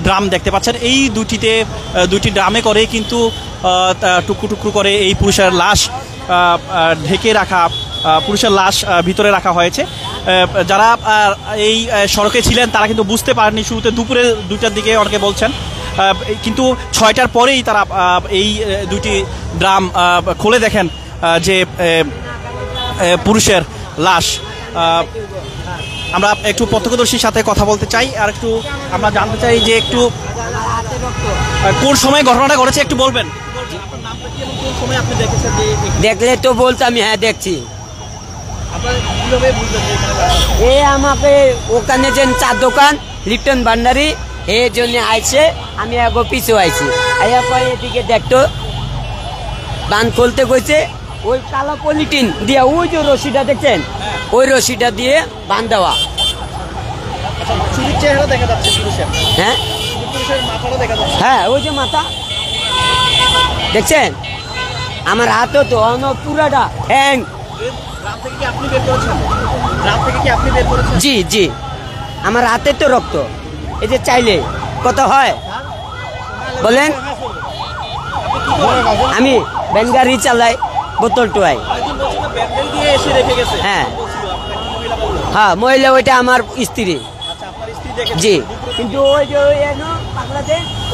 Drum দেখতে পাচ্ছেন। এই দুটি ড্রামে করে কিন্তু টুকরো টুকরো করে এই পুরুষের লাশ ঢেকে রাখা, পুরুষের লাশ ভিতরে রাখা হয়েছে। যারা এই সড়কে ছিলেন তারা কিন্তু বুঝতে পারেননি শুরুতে, দুপুরে 2টার দিকে অনেকে বলছেন, কিন্তু 6টার পরেই তারা এই দুটি ড্রাম খুলে দেখেন যে পুরুষের লাশ। আমরা একটু প্রত্যক্ষদর্শীর সাথে কথা বলতে চাই, আর একটু আমরা জানতে চাই যে একটু কোন সময় ঘটনাটা ঘটেছে একটু বলবেন। দেখলে তো বলতাম হ্যাঁ দেখছি। আমাকে ওখানে যে চার দোকান লিপটন ভান্ডারি এই জন্য আইছে, আমি আগে পিছু আইছি, আইয়া পরে এদিকে দেখতো বান খুলতে গেছে, ওই কালো পলিটিন দিয়ে ওই যে রশিটা দেখছেন ওই রশিটা দিয়ে বান দেওয়া। হ্যাঁ হ্যাঁ ওই যে মাথা দেখছেন, আমার হাতও তো পুরাটা হ্যাং। জি জি, আমার হাতে তো রক্ত, এই যে চাইলে কত হয় বলেন। আমি ভ্যান গাড়ি চালাই, বোতল টোয়াই। হ্যাঁ হ্যাঁ, মহিলা ওইটা আমার স্ত্রী। জি, কিন্তু ওই যে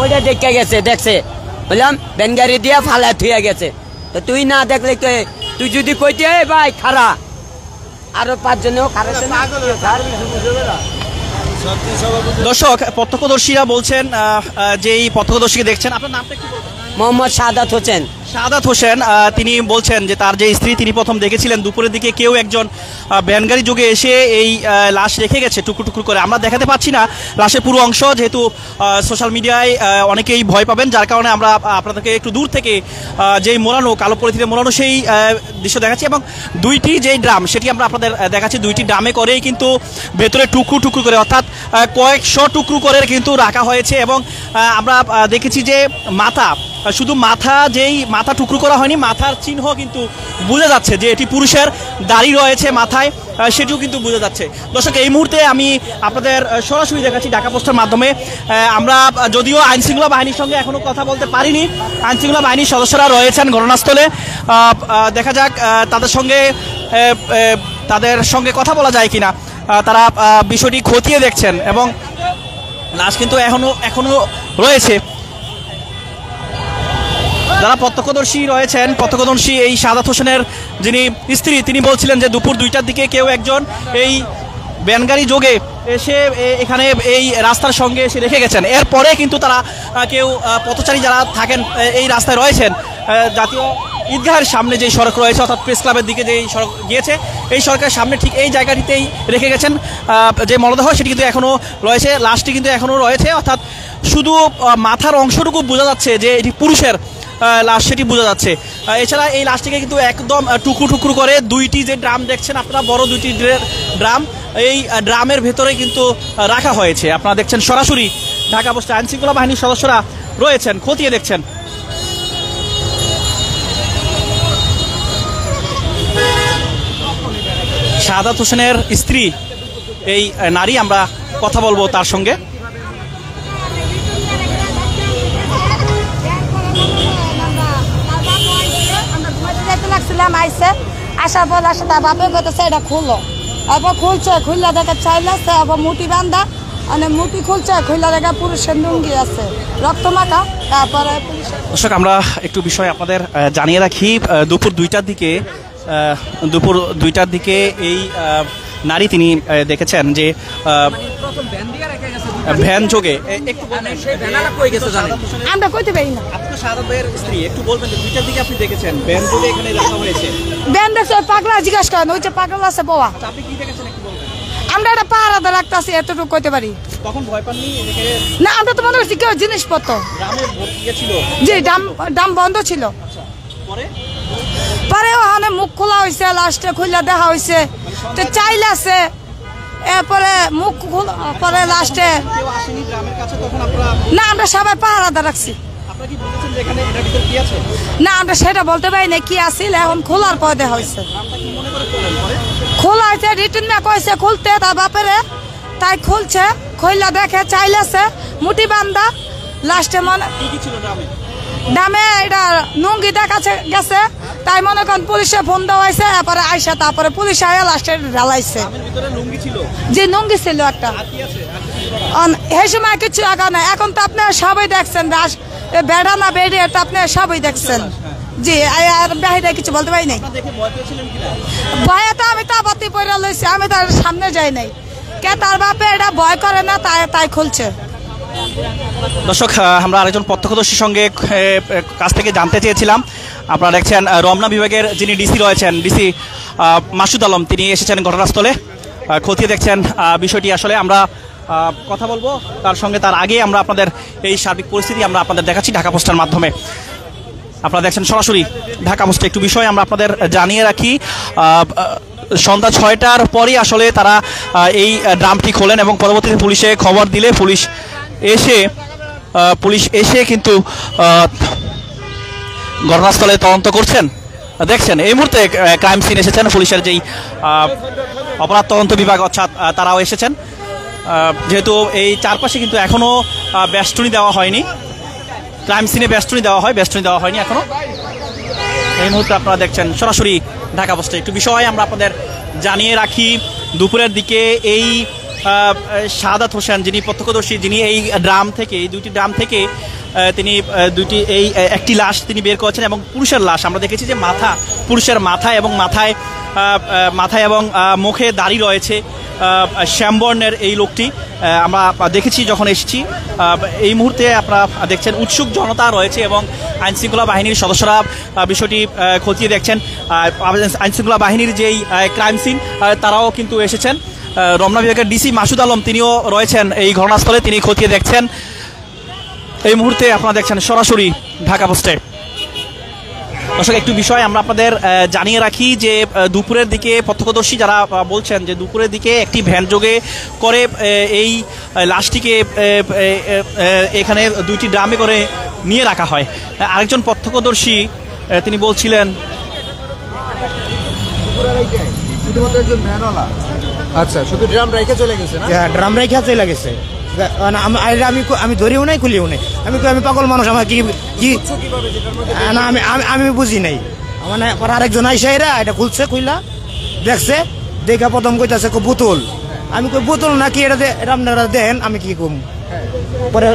ওইটা দেখে গেছে, দেখছে বললাম ভ্যান গাড়ি দিয়ে ফালা থুয়ে গেছে। তো তুই না দেখলে তুই যদি কইতে ভাই খারা আরো 5 জনেও খারা। দর্শক, প্রত্যক্ষদর্শীরা বলছেন যে এই প্রত্যক্ষদর্শীকে দেখছেন, আপনার নামটা কি বলবেন? মোহাম্মদ শাহাদাত হোসেন। শাহাদাত হোসেন, তিনি বলছেন যে তার যে স্ত্রী তিনি প্রথম দেখেছিলেন দুপুরের দিকে কেউ একজন ভ্যানগাড়ি যোগে এসে এই লাশ রেখে গেছে টুকরো টুকরো করে। আমরা দেখাতে পাচ্ছি না লাশের পুরো অংশ, যেহেতু সোশ্যাল মিডিয়ায় অনেকেই ভয় পাবেন, যার কারণে আমরা আপনাদেরকে একটু দূর থেকে যেই মোড়ানো কালো পলিথিনে মোড়ানো সেই দৃশ্য দেখাচ্ছি। এবং দুইটি যেই ড্রাম সেটি আমরা আপনাদের দেখাচ্ছি, দুইটি ড্রামে করেই কিন্তু ভেতরে টুকরো টুকরো করে অর্থাৎ কয়েকশো টুকরো করে কিন্তু রাখা হয়েছে। এবং আমরা দেখেছি যে মাথা, শুধু মাথা, যেই মাথা টুকরো করা হয়নি, মাথার চিহ্ন কিন্তু বোঝা যাচ্ছে যে এটি পুরুষের, দাড়ি রয়েছে মাথায়, সেটিও কিন্তু বোঝা যাচ্ছে। দর্শক, এই মুহূর্তে আমি আপনাদের সরাসরি দেখাচ্ছি ঢাকা পোস্টের মাধ্যমে। আমরা যদিও আইনশৃঙ্খলা বাহিনীর সঙ্গে এখনো কথা বলতে পারিনি, আইনশৃঙ্খলা বাহিনীর সদস্যরা রয়েছেন ঘটনাস্থলে, দেখা যাক তাদের সঙ্গে কথা বলা যায় কিনা। তারা বিষয়টি খতিয়ে দেখছেন এবং লাশ কিন্তু এখনো রয়েছে। যারা প্রত্যক্ষদর্শী রয়েছেন, প্রত্যক্ষদর্শী এই শাহাদাত হোসেনের যিনি স্ত্রী, তিনি বলছিলেন যে দুপুর 2টার দিকে কেউ একজন এই ভ্যানগাড়ি যোগে এসে এখানে এই রাস্তার সঙ্গে এসে রেখে গেছেন। এরপরে কিন্তু তারা কেউ পথচারী যারা থাকেন এই রাস্তায় রয়েছেন, জাতীয় ঈদগাহের সামনে যেই সড়ক রয়েছে অর্থাৎ প্রেস ক্লাবের দিকে যেই সড়ক গিয়েছে, এই সড়কের সামনে ঠিক এই জায়গাটিতেই রেখে গেছেন যে মরদেহ, সেটি কিন্তু এখনও রয়েছে, লাশটি কিন্তু এখনও রয়েছে। অর্থাৎ শুধু মাথার অংশটুকু বোঝা যাচ্ছে যে এটি পুরুষের লাশ, সেটি বোঝা যাচ্ছে। এছাড়া এই লাশটিকে কিন্তু একদম টুকরো টুকরো করে দুইটি যে ড্রাম দেখছেন আপনারা, বড় দুইটি ড্রাম, এই ড্রামের ভেতরে কিন্তু রাখা হয়েছে। আপনারা দেখছেন সরাসরি ঢাকা পোস্ট আইনশৃঙ্খলা বাহিনীর সদস্যরা রয়েছেন, খতিয়ে দেখছেন। শাহাদাত হোসেনের স্ত্রী এই নারী, আমরা কথা বলবো তার সঙ্গে। আইসে আসার পর আসে তার বাপে কইতেছে এটা খুলো, এরপর খুলছে, খুললে দেখে চাইলাছে, এরপর মুটি বান্ধা, মানে মুটি খুলছে, খুললে দেখে পুরুষের লুঙ্গি আছে রক্ত মাখা। তারপরে দর্শক, আমরা একটু বিষয় আপনাদের জানিয়ে রাখি, দুপুর 2টার দিকে এই নারী তিনি দেখেছেন যে ভ্যান যোগে আমরা কইতে পারি না। একটু বলবেন 2টার দিকে আপনি দেখেছেন ভ্যান যোগে এখানে রাখা হয়েছে, ভ্যান দেখছে, পাগলা জিজ্ঞাসা করেন, ওই যে পাগল আছে বাবা, আপনি কি দেখেছেন একটু বলবেন? আমরা এটা পাহারাতে রাখতেছি, এতটুকু কইতে পারি। তখন ভয় পাননি? না, আমরা তো মনে করছি কেউ জিনিসপত্র, জি ডাম বন্ধ ছিল। পরে ওখানে মুখ খোলা হয়েছে, লাস্টে খুলে দেখা হয়েছে, তো চাইল আছে, এরপরে মুখ খোলা, পরে লাস্টে না, আমরা সবাই পাহারাতে রাখছি। না, আমরা সেটা বলতে পারি না কি আছিল, এখন খোলার পর দেখা হয়েছে, খোলা হয়েছে, রিটার্ন কইছে খুলতে তার বাপেরে, তাই খুলছে। খইলা দেখে চাইলেছে মুটি বান্ধা লাস্টে মনে কি কি ছিল ড্রামে? ডামে এটা নুঙ্গি দেখাচ্ছে গেছে, তাই মনে করেন পুলিশে ফোন দেওয়া হয়েছে, এরপরে আইসা তারপরে পুলিশ আয়া লাস্টে ঢালাইছে। ড্রামের ভিতরে লুঙ্গি ছিল, যে নুঙ্গি ছিল একটা, আর কি আছে? আর কিছু ছিল না? এই সময় কিছু আগা নাই। এখন তো আপনারা সবাই দেখছেন বেড়া না বেড়ে, এটা আপনারা সবাই দেখছেন। জি আর বাহিরে কিছু বলতে পারি নাই। আপনারা দেখে ভয় পেয়েছিলেন কিনা? ভয়ে তো আমি তো আপত্তি পড়ে লইছি, আমি তার সামনে যাই নাই। কে তার বাপে এটা ভয় করে না, তাই খুলছে। দর্শক, আমরা আরেকজন প্রত্যক্ষদর্শীর সঙ্গে কাছ থেকে জানতে চেয়েছিলাম। আপনারা দেখছেন রমনা বিভাগের যিনি ডিসি রয়েছেন, ডিসি মাসুদ আলম, তিনি এসেছেন ঘটনাস্থলে, খতিয়ে দেখছেন বিষয়টি। আসলে আমরা কথা বলবো তার সঙ্গে, তার আগে আমরা আপনাদের এই সার্বিক পরিস্থিতি আমরা আপনাদের দেখাচ্ছি ঢাকা পোস্টের মাধ্যমে। আপনারা দেখছেন সরাসরি ঢাকা পোস্টে। একটু বিষয় আমরা আপনাদের জানিয়ে রাখি, সন্ধ্যা 6টার পরই আসলে তারা এই ড্রামটি খোলেন এবং পরবর্তীতে পুলিশে খবর দিলে পুলিশ এসে কিন্তু ঘটনাস্থলে তদন্ত করছেন। দেখছেন এই মুহূর্তে ক্রাইম সিন এসেছেন পুলিশের যেই অপরাধ তদন্ত বিভাগ, অর্থাৎ তারাও এসেছেন। যেহেতু এই চারপাশে কিন্তু এখনও বেষ্টনী দেওয়া হয়নি, ক্রাইম সিনে বেষ্টনী দেওয়া হয়নি এখনো। এই মুহূর্তে আপনারা দেখছেন সরাসরি ঢাকা পোস্টে। একটু বিষয় আমরা আপনাদের জানিয়ে রাখি, দুপুরের দিকে এই শাহাদাত হোসেন, যিনি প্রত্যক্ষদর্শী, যিনি এই দুইটি ড্রাম থেকে তিনি একটি লাশ তিনি বের করেছেন এবং পুরুষের লাশ। আমরা দেখেছি যে পুরুষের মাথা এবং মাথায় এবং মুখে দাড়ি রয়েছে। শ্যামবর্ণের এই লোকটি আমরা দেখেছি যখন এসেছি। এই মুহূর্তে আপনারা দেখছেন উৎসুক জনতা রয়েছে এবং আইনশৃঙ্খলা বাহিনীর সদস্যরা বিষয়টি খতিয়ে দেখছেন। আইনশৃঙ্খলা বাহিনীর যেই ক্রাইম সিন, তারাও কিন্তু এসেছেন। রমনা বিভাগের ডিসি মাসুদ আলম, তিনিও রয়েছেন এই ঘটনাস্থলে, তিনি খতিয়ে দেখছেন। এই মুহূর্তে আপনারা দেখছেন সরাসরি ঢাকা পোস্টে। দর্শক, একটু বিষয় আমরা আপনাদের জানিয়ে রাখি যে দুপুরের দিকে প্রত্যক্ষদর্শী যারা বলছেন যে দুপুরের দিকে একটি ভ্যান যোগে করে এই লাশটিকে এখানে দুইটি ড্রামে করে নিয়ে রাখা হয়। আরেকজন প্রত্যক্ষদর্শী তিনি বলছিলেন, আচ্ছা, শুধু ড্রাম রেখে চলে গেছে না? হ্যাঁ, ড্রাম রেখে চলে গেছে। আমি ধরিও নাই, খুলিও নাই। আমি পাগল মানুষ, আমার কি না আমি বুঝি নাই। মানে আরেকজন আইসা এটা খুলছে, খুইলা দেখছে, দেখা প্রথম কইতাছে বোতল। আমি কই বোতল নাকি এটা আপনারা দেন, আমি কি কম। পরে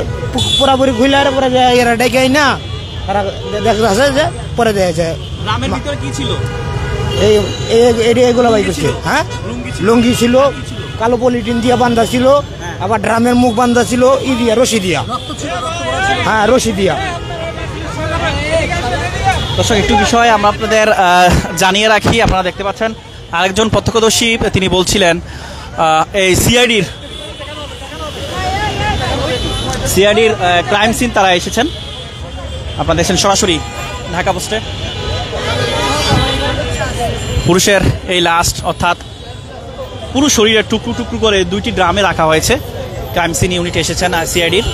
পুরাপুরি খুইলা পরে এরা ডেকে না, তারা দেখতেছে যে পরে দেখা যায় ড্রামের ভিতরে কি ছিল? এগুলো বাই করছে। হ্যাঁ, লুঙ্গি ছিল, কালো পলিটিন দিয়ে বান্ধা ছিল, আবার ড্রামের মুখ বান্ধা ছিল রশি দিয়া। হ্যাঁ, রশি দিয়া। দর্শক, একটু বিষয় আমরা আপনাদের জানিয়ে রাখি। আপনারা দেখতে পাচ্ছেন আরেকজন প্রত্যক্ষদর্শী তিনি বলছিলেন এই সিআইডির ক্রাইম সিন তারা এসেছেন। আপনারা দেখছেন সরাসরি ঢাকা পোস্টে। পুরুষের এই লাশ, অর্থাৎ পুরো শরীরে টুকরো টুকরো করে দুইটি ড্রামে রাখা হয়েছে। ক্রাইম সিন ইউনিট এসেছেন সিআইডির।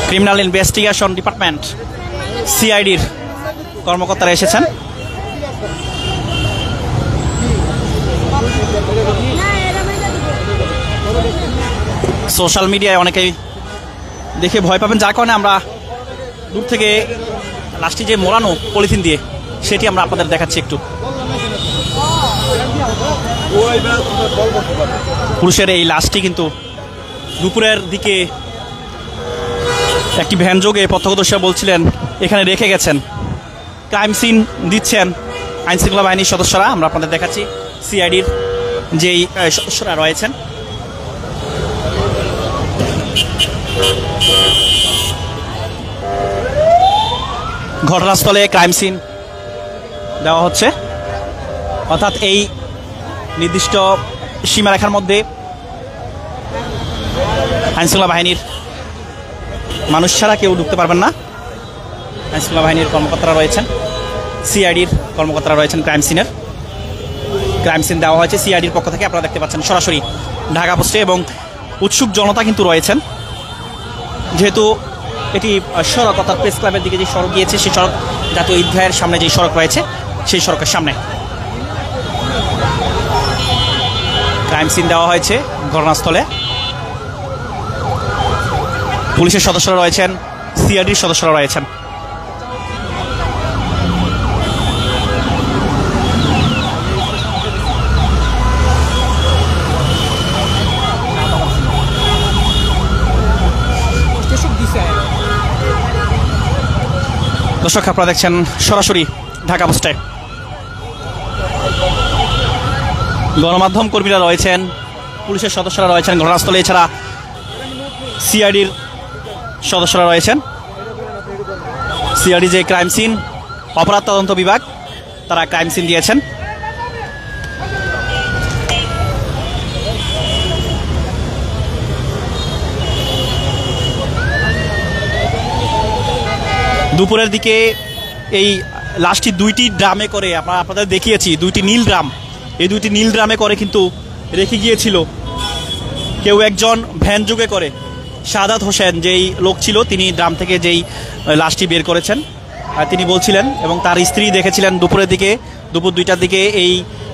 ক্রিমিনাল ইনভেস্টিগেশন ডিপার্টমেন্ট, সিআইডির কর্মকর্তারা এসেছেন। সোশ্যাল মিডিয়ায় অনেকেই দেখে ভয় পাবেন, যার কারণে আমরা দূর থেকে লাশটি যে মোড়ানো পলিথিন দিয়ে, সেটি আমরা আপনাদের দেখাচ্ছি একটু। পুরুষের এই লাশটি কিন্তু দুপুরের দিকে একটি ভ্যান যোগে প্রত্যক্ষদর্শীরা বলছিলেন এখানে রেখে গেছেন। ক্রাইম সিন দিচ্ছেন আইনশৃঙ্খলা বাহিনীর সদস্যরা। আমরা আপনাদের দেখাচ্ছি সিআইডির যেই সদস্যরা রয়েছেন। ঘটনাস্থলে ক্রাইম সিন দেওয়া হচ্ছে, অর্থাৎ এই নির্দিষ্ট সীমারেখার মধ্যে আইনশৃঙ্খলা বাহিনীর মানুষ ছাড়া কেউ ঢুকতে পারবেন না। আইনশৃঙ্খলা বাহিনীর কর্মকর্তারা রয়েছেন, সিআইডির কর্মকর্তারা রয়েছেন। ক্রাইম সিন দেওয়া হয়েছে সিআইডির পক্ষ থেকে। আপনারা দেখতে পাচ্ছেন সরাসরি ঢাকা পোস্টে এবং উৎসুক জনতা কিন্তু রয়েছেন। যেহেতু এটি সড়ক, অর্থাৎ প্রেস ক্লাবের দিকে যে সড়ক গিয়েছে, সেই সড়ক জাতীয় ঈদগাহের সামনে যে সড়ক রয়েছে, সেই সড়কের সামনে। ক্রাইম সিন দেওয়া হয়েছে ঘটনাস্থলে। পুলিশের সদস্যরা রয়েছেন, সিআইডির সদস্যরা রয়েছেন। দর্শক, আপনারা দেখছেন সরাসরি ঢাকা পোস্টে। গণমাধ্যম কর্মীরা রয়েছেন, পুলিশের সদস্যরা রয়েছেন ঘটনাস্থলে, এছাড়া সিআইডির সদস্যরা রয়েছেন। সিআইডি যে ক্রাইম সিন অপরাধ তদন্ত বিভাগ, তারা ক্রাইম সিন দিয়েছেন। দুপুরের দিকে এই লাশটি 2টি ড্রামে করে আপনাদের দেখিয়েছি, 2টি নীল ড্রাম, এই 2টি নীল ড্রামে করে কিন্তু রেখে গিয়েছিল কেউ একজন ভ্যান যোগে করে। সাদাত হোসেন যেই লোক ছিল, তিনি ড্রাম থেকে যেই লাশটি বের করেছেন তিনি বলছিলেন, এবং তার স্ত্রী দেখেছিলেন দুপুরের দিকে, দুপুর 2টার দিকে এই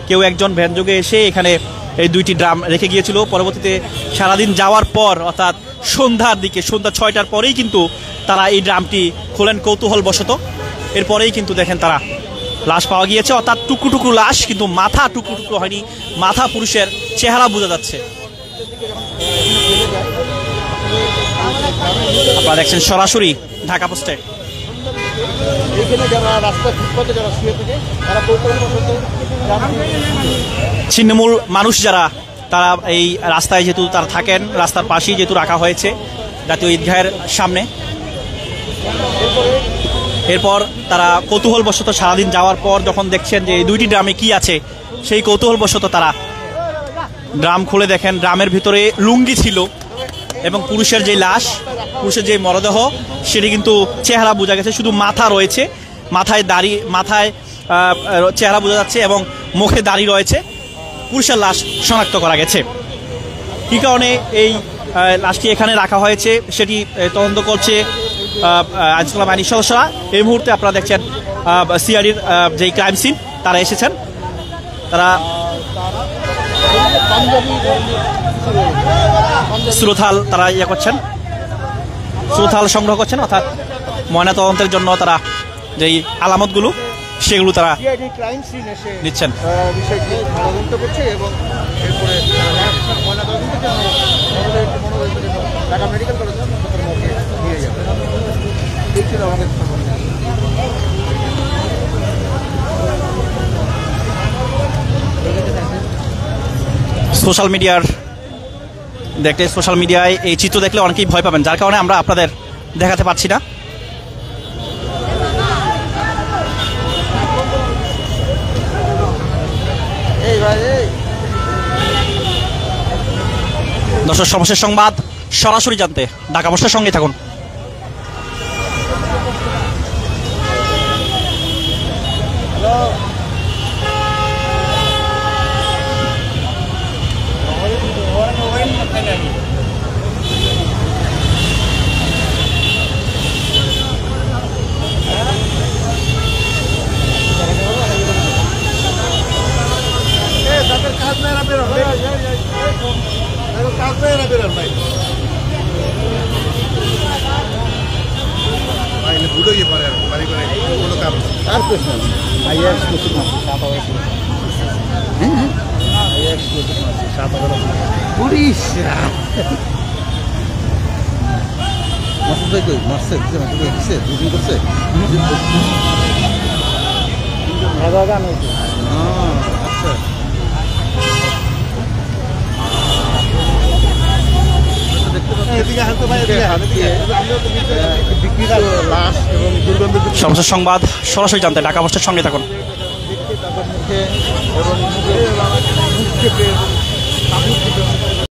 কেউ একজন ভ্যান যোগে এসে এখানে এই 2টি ড্রাম রেখে গিয়েছিল। পরবর্তীতে সারাদিন যাওয়ার পর, অর্থাৎ সন্ধ্যার দিকে, সন্ধ্যা 6টার পরেই কিন্তু তারা এই ড্রামটি খোলেন কৌতূহলবশত। এরপরেই কিন্তু দেখেন তারা লাশ পাওয়া গিয়েছে, অর্থাৎ টুকরো টুকরো লাশ, কিন্তু মাথা টুকরো টুকরো হয়নি, মাথা পুরুষের, চেহারা বোঝা যাচ্ছে। আপনারা দেখছেন সরাসরি ঢাকা পোস্টে। ছিন্নমূল মানুষ যারা, তারা এই রাস্তায় যেহেতু তারা থাকেন, রাস্তার পাশেই যেহেতু রাখা হয়েছে জাতীয় ঈদগাহের সামনে, এরপর তারা কৌতূহলবশত সারাদিন যাওয়ার পর যখন দেখছেন যে এই 2টি ড্রামে কি আছে, সেই কৌতূহলবশত তারা ড্রাম খুলে দেখেন ড্রামের ভিতরে লুঙ্গি ছিল, এবং পুরুষের যে লাশ, পুরুষের যে মরদেহ, সেটি কিন্তু চেহারা বোঝা গেছে, শুধু মাথা রয়েছে, মাথায় দাড়ি, মাথায় চেহারা বোঝা যাচ্ছে এবং মুখে দাড়ি রয়েছে। পুরুষের লাশ শনাক্ত করা গেছে। কী কারণে এই লাশটি এখানে রাখা হয়েছে সেটি তদন্ত করছে আইনশৃঙ্খলা বাহিনীর সদস্যরা। এই মুহূর্তে আপনারা দেখছেন সিআইডির যেই ক্রাইম সিন, তারা এসেছেন, তারা শ্রোথাল তারা করছেন, শ্রোথাল সংগ্রহ করছেন, অর্থাৎ ময়নাতদন্তের জন্য তারা যেই আলামতগুলো সেগুলো তারা নিচ্ছেন। সোশ্যাল মিডিয়ার দেখলে, সোশ্যাল মিডিয়ায় এই চিত্র দেখলে অনেকেই ভয় পাবেন, যার কারণে আমরা আপনাদের দেখাতে পারছি না। দর্শক, সর্বশেষ সংবাদ সরাসরি জানতে ঢাকা পোস্টের সঙ্গে থাকুন। সর্বশেষ সংবাদ সরাসরি জানতে ঢাকা পোস্টের সঙ্গে থাকুন।